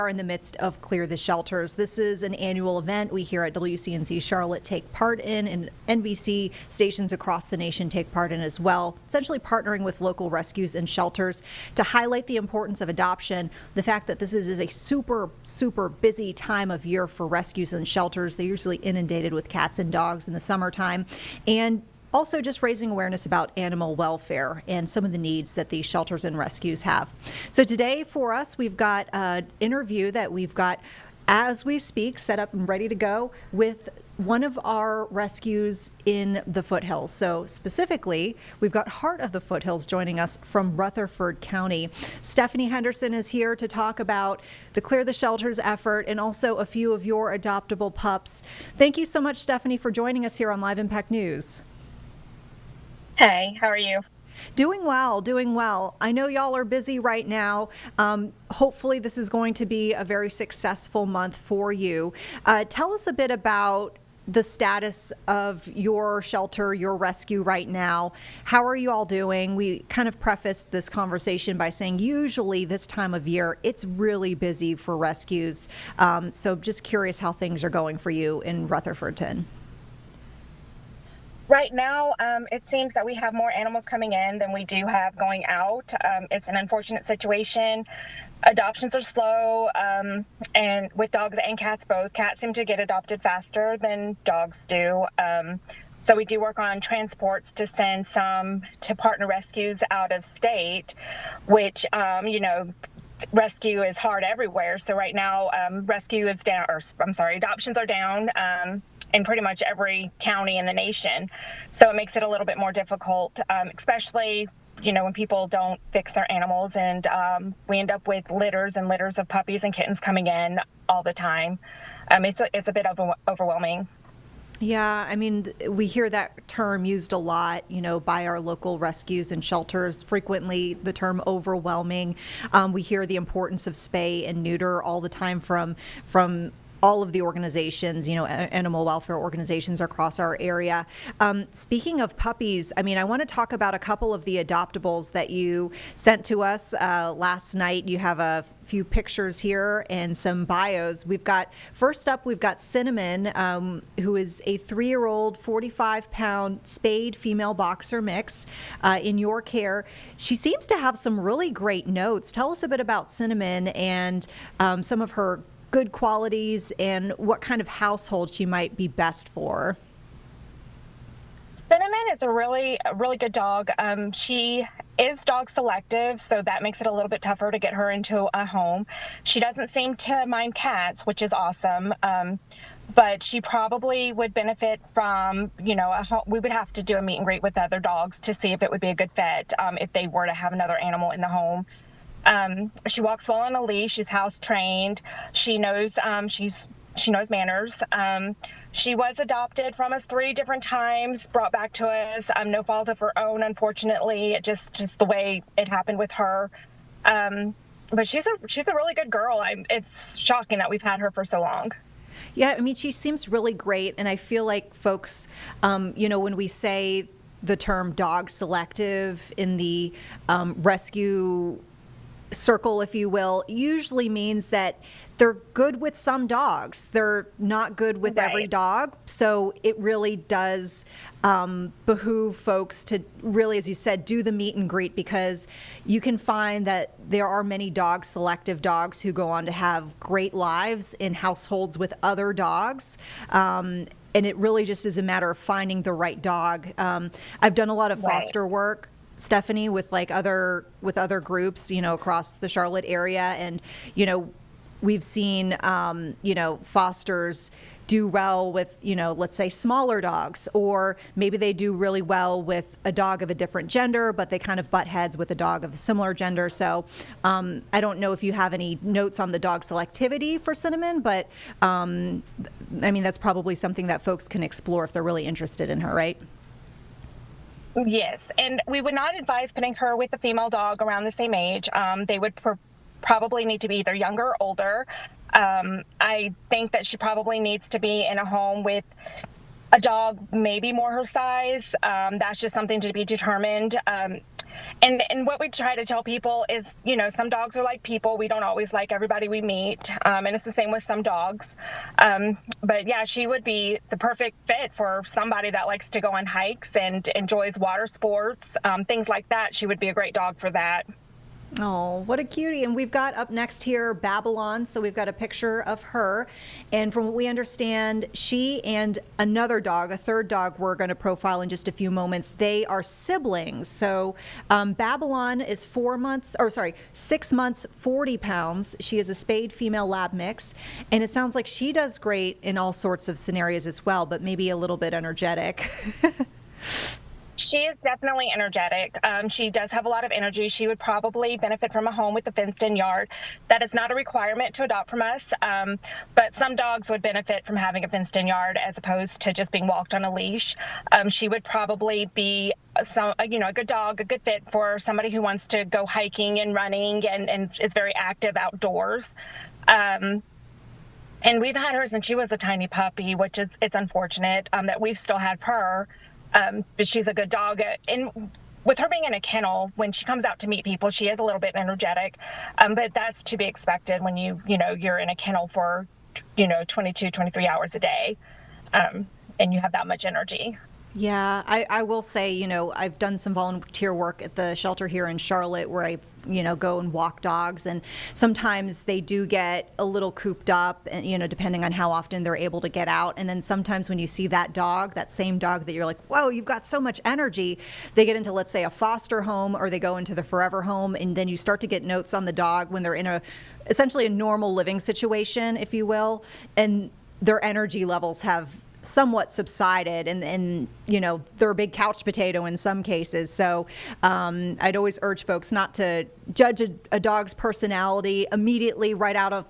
Are in the midst of Clear the Shelters. This is an annual event we here at WCNC Charlotte take part in, and NBC stations across the nation take part in as well, essentially partnering with local rescues and shelters to highlight the importance of adoption, the fact that this is a super busy time of year for rescues and shelters. They're usually inundated with cats and dogs in the summertime, and also just raising awareness about animal welfare and some of the needs that these shelters and rescues have. So today for us, we've got an interview that we've got as we speak set up and ready to go with one of our rescues in the foothills. So specifically, we've got Heart of the Foothills joining us from Rutherford County. Stephanie Henderson is here to talk about the Clear the Shelters effort and also a few of your adoptable pups. Thank you so much, Stephanie, for joining us here on Live Impact News. Hey, how are you? Doing well, doing well. I know y'all are busy right now. Hopefully this is going to be a very successful month for you. Tell us a bit about the status of your shelter, your rescue right now. How are you all doing? We kind of prefaced this conversation by saying usually this time of year, it's really busy for rescues. So just curious how things are going for you in Rutherfordton. Right now, it seems that we have more animals coming in than we do have going out. It's an unfortunate situation. Adoptions are slow, and with dogs and cats both. Cats seem to get adopted faster than dogs do. So we do work on transports to send some to partner rescues out of state, which, rescue is hard everywhere. So right now, rescue is down, adoptions are down in pretty much every county in the nation. So it makes it a little bit more difficult, especially, when people don't fix their animals, and we end up with litters and litters of puppies and kittens coming in all the time. It's a bit overwhelming. Yeah, I mean, we hear that term used a lot, by our local rescues and shelters. Frequently, the term overwhelming. We hear the importance of spay and neuter all the time from all of the organizations, animal welfare organizations across our area. Speaking of puppies, I want to talk about a couple of the adoptables that you sent to us last night. You have a few pictures here and some bios. First up, we've got Cinnamon, who is a 3-year-old, 45-pound spayed female boxer mix in your care. She seems to have some really great notes. Tell us a bit about Cinnamon and some of her good qualities and what kind of household she might be best for. Cinnamon is a really good dog. She is dog selective, so that makes it a little bit tougher to get her into a home. She doesn't seem to mind cats, which is awesome. But she probably would benefit from, a home. We would have to do a meet and greet with other dogs to see if it would be a good fit if they were to have another animal in the home. She walks well on a leash. She's house trained. She knows she knows manners. She was adopted from us 3 different times, brought back to us. No fault of her own, unfortunately. Just the way it happened with her. But she's a really good girl. It's shocking that we've had her for so long. Yeah, she seems really great, and I feel like folks, when we say the term dog selective in the rescue circle, if you will, usually means that they're good with some dogs. They're not good with every dog. So it really does behoove folks to really, as you said, do the meet and greet, because you can find that there are many dog selective dogs who go on to have great lives in households with other dogs. And it really just is a matter of finding the right dog. I've done a lot of foster work, Stephanie, with other groups, across the Charlotte area. And, we've seen, fosters do well with, let's say smaller dogs, or maybe they do really well with a dog of a different gender, but they kind of butt heads with a dog of a similar gender. So I don't know if you have any notes on the dog selectivity for Cinnamon, but that's probably something that folks can explore if they're really interested in her, right? Yes, and we would not advise putting her with a female dog around the same age. They would probably need to be either younger or older. I think that she probably needs to be in a home with a dog maybe more her size. That's just something to be determined. And what we try to tell people is, some dogs are like people. We don't always like everybody we meet, and it's the same with some dogs. But yeah, she would be the perfect fit for somebody that likes to go on hikes and enjoys water sports, things like that. She would be a great dog for that. Oh, what a cutie. And we've got up next here Babylon. So we've got a picture of her. And from what we understand, she and another dog, a third dog we're going to profile in just a few moments, they are siblings. So Babylon is 6 months, 40 pounds. She is a spayed female lab mix. And it sounds like she does great in all sorts of scenarios as well, but maybe a little bit energetic. She is definitely energetic. She does have a lot of energy. She would probably benefit from a home with a fenced-in yard. That is not a requirement to adopt from us, but some dogs would benefit from having a fenced-in yard as opposed to just being walked on a leash. She would probably be a good dog, a good fit for somebody who wants to go hiking and running and is very active outdoors. And we've had her since she was a tiny puppy, which it's unfortunate that we've still had her. But she's a good dog. And with her being in a kennel, when she comes out to meet people, she is a little bit energetic. But that's to be expected when you're in a kennel for, 22, 23 hours a day, and you have that much energy. Yeah, I will say, I've done some volunteer work at the shelter here in Charlotte where I, go and walk dogs. And sometimes they do get a little cooped up and, depending on how often they're able to get out. And then sometimes when you see that dog, that same dog that you're like, whoa, you've got so much energy, they get into, let's say, a foster home or they go into the forever home. And then you start to get notes on the dog when they're in essentially a normal living situation, if you will. And their energy levels have somewhat subsided and they're a big couch potato in some cases. So I'd always urge folks not to judge a dog's personality immediately right out of,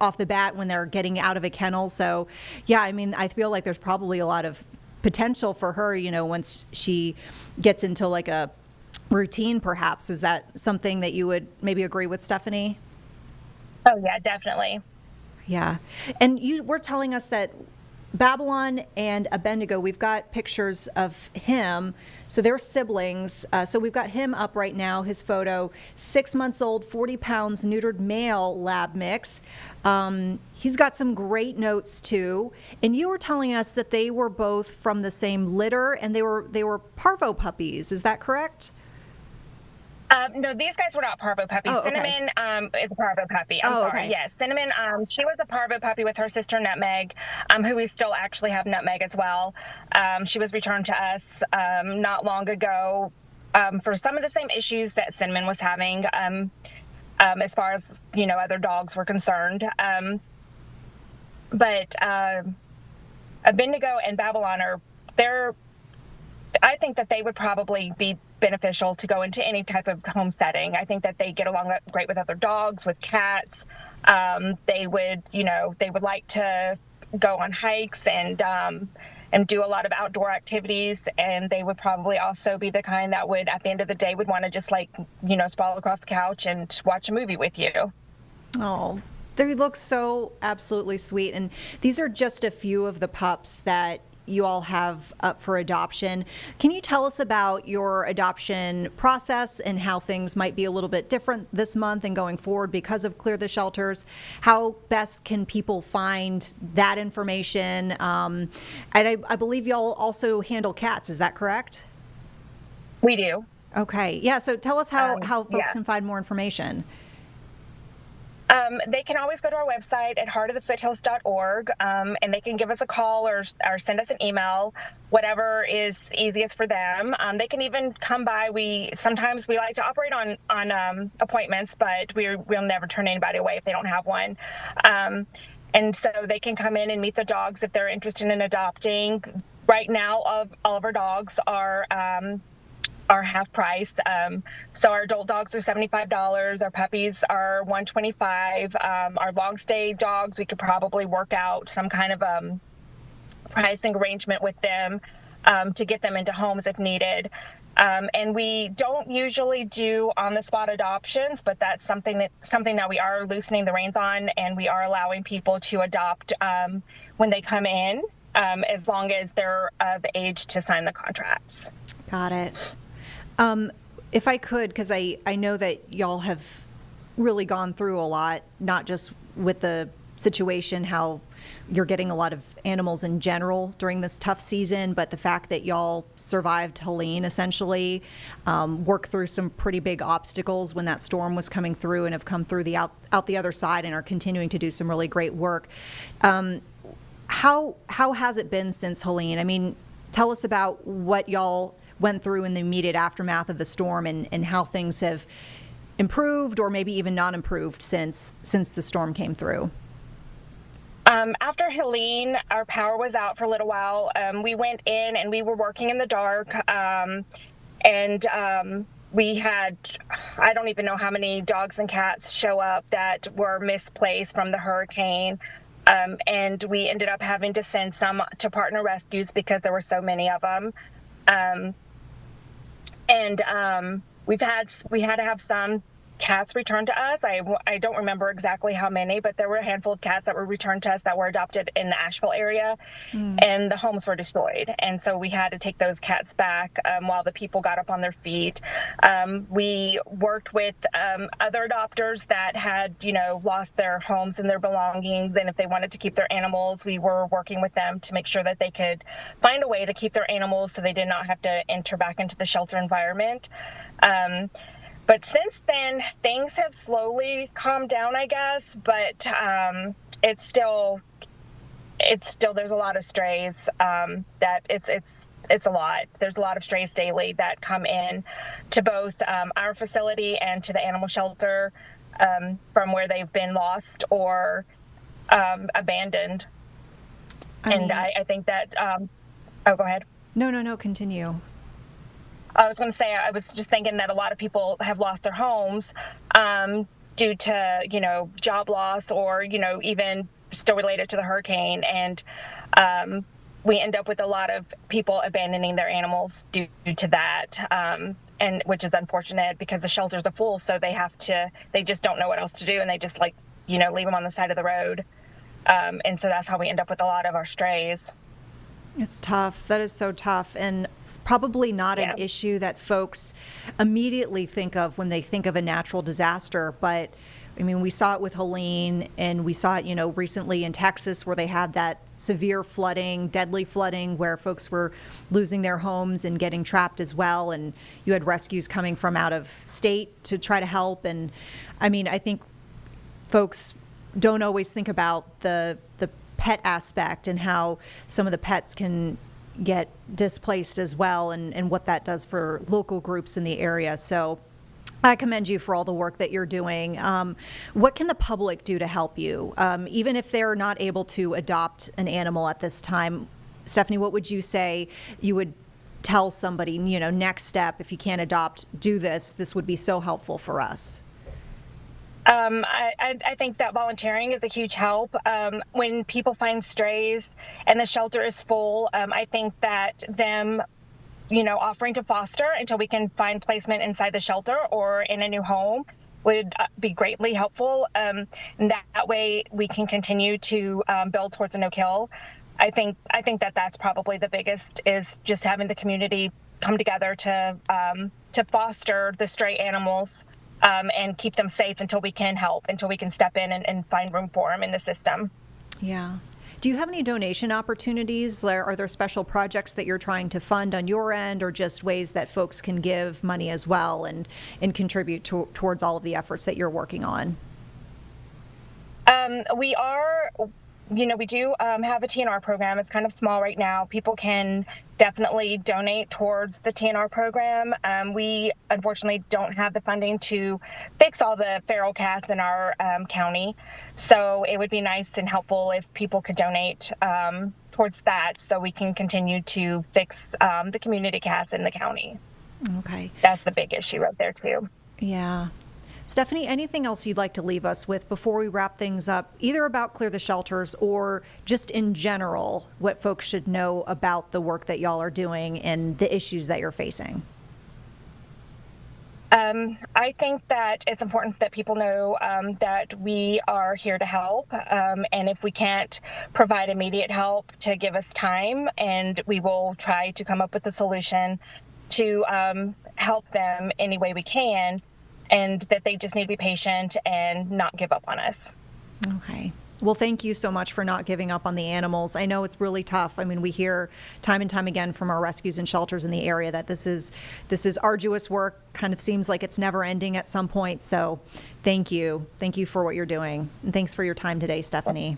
off the bat when they're getting out of a kennel. So yeah, I feel like there's probably a lot of potential for her, once she gets into like a routine perhaps. Is that something that you would maybe agree with, Stephanie? Oh yeah, definitely. Yeah. And you were telling us that Babylon and Abednego, we've got pictures of him. So they're siblings. So we've got him up right now, his photo, 6 months old, 40 pounds, neutered male lab mix. He's got some great notes too. And you were telling us that they were both from the same litter and they were parvo puppies. Is that correct? No, these guys were not parvo puppies. Oh, okay. Cinnamon is a parvo puppy. I'm sorry. Okay. Yes, Cinnamon. She was a parvo puppy with her sister Nutmeg, who we still actually have Nutmeg as well. She was returned to us not long ago for some of the same issues that Cinnamon was having, as far as other dogs were concerned. But Abednego and Babylon I think that they would probably be beneficial to go into any type of home setting. I think that they get along great with other dogs, with cats. They would like to go on hikes and do a lot of outdoor activities. And they would probably also be the kind that would, at the end of the day, would want to just sprawl across the couch and watch a movie with you. Oh, they look so absolutely sweet. And these are just a few of the pups that you all have up for adoption. Can you tell us about your adoption process and how things might be a little bit different this month and going forward because of Clear the Shelters? How best can people find that information? And I believe y'all also handle cats, is that correct? We do. Okay. Yeah, so tell us how folks can find more information. They can always go to our website at heartofthefoothills.org, and they can give us a call or send us an email, whatever is easiest for them. They can even come by. Sometimes we like to operate on appointments, but we'll never turn anybody away if they don't have one. And so they can come in and meet the dogs if they're interested in adopting. Right now, all of our dogs are half price. So our adult dogs are $75. Our puppies are $125. Our long stay dogs, we could probably work out some kind of pricing arrangement with them to get them into homes if needed. And we don't usually do on the spot adoptions, but that's something that we are loosening the reins on, and we are allowing people to adopt when they come in, as long as they're of age to sign the contracts. Got it. If I could, because I know that y'all have really gone through a lot, not just with the situation, how you're getting a lot of animals in general during this tough season, but the fact that y'all survived Helene, essentially, worked through some pretty big obstacles when that storm was coming through and have come through out the other side and are continuing to do some really great work. How has it been since Helene? I mean, tell us about what y'all went through in the immediate aftermath of the storm and how things have improved or maybe even not improved since the storm came through. After Helene, our power was out for a little while. We went in and we were working in the dark. We had, I don't even know how many dogs and cats show up that were misplaced from the hurricane. And we ended up having to send some to partner rescues because there were so many of them. We had to have some cats returned to us. I don't remember exactly how many, but there were a handful of cats that were returned to us that were adopted in the Asheville area, and the homes were destroyed. And so we had to take those cats back while the people got up on their feet. We worked with other adopters that had, lost their homes and their belongings, and if they wanted to keep their animals, we were working with them to make sure that they could find a way to keep their animals so they did not have to enter back into the shelter environment. But since then, things have slowly calmed down, I guess, but it's still there's a lot of strays that it's a lot. There's a lot of strays daily that come in to both our facility and to the animal shelter from where they've been lost or abandoned. I think that, oh, go ahead. No, continue. I was going to say, I was just thinking that a lot of people have lost their homes due to, job loss or, even still related to the hurricane. And we end up with a lot of people abandoning their animals due to that, and which is unfortunate because the shelters are full. So they just don't know what else to do. And they just leave them on the side of the road. And so that's how we end up with a lot of our strays. It's tough. That is so tough. And it's probably not an issue that folks immediately think of when they think of a natural disaster. But I mean, we saw it with Helene, and we saw it, recently in Texas where they had that severe flooding, deadly flooding, where folks were losing their homes and getting trapped as well. And you had rescues coming from out of state to try to help. And I mean, I think folks don't always think about the pet aspect and how some of the pets can get displaced as well, and what that does for local groups in the area. So I commend you for all the work that you're doing. What can the public do to help you? Even if they're not able to adopt an animal at this time, Stephanie, what would you say you would tell somebody, next step, if you can't adopt, do this. This would be so helpful for us. I think that volunteering is a huge help. When people find strays and the shelter is full, I think that them, offering to foster until we can find placement inside the shelter or in a new home would be greatly helpful. And that way we can continue to build towards a no-kill. I think that that's probably the biggest, is just having the community come together to foster the stray animals. And keep them safe until we can help, until we can step in and find room for them in the system. Yeah. Do you have any donation opportunities? Are there special projects that you're trying to fund on your end, or just ways that folks can give money as well and contribute towards all of the efforts that you're working on? We do have a TNR program. It's kind of small right now. People can definitely donate towards the TNR program. We unfortunately don't have the funding to fix all the feral cats in our county. So it would be nice and helpful if people could donate towards that so we can continue to fix the community cats in the county. Okay. That's the big issue right there too. Yeah. Stephanie, anything else you'd like to leave us with before we wrap things up, either about Clear the Shelters or just in general, what folks should know about the work that y'all are doing and the issues that you're facing? I think that it's important that people know that we are here to help. And if we can't provide immediate help, to give us time, and we will try to come up with a solution to help them any way we can, and that they just need to be patient and not give up on us. Okay. Well, thank you so much for not giving up on the animals. I know it's really tough. I mean, we hear time and time again from our rescues and shelters in the area that this is arduous work. Kind of seems like it's never ending at some point. So thank you. Thank you for what you're doing. And thanks for your time today, Stephanie.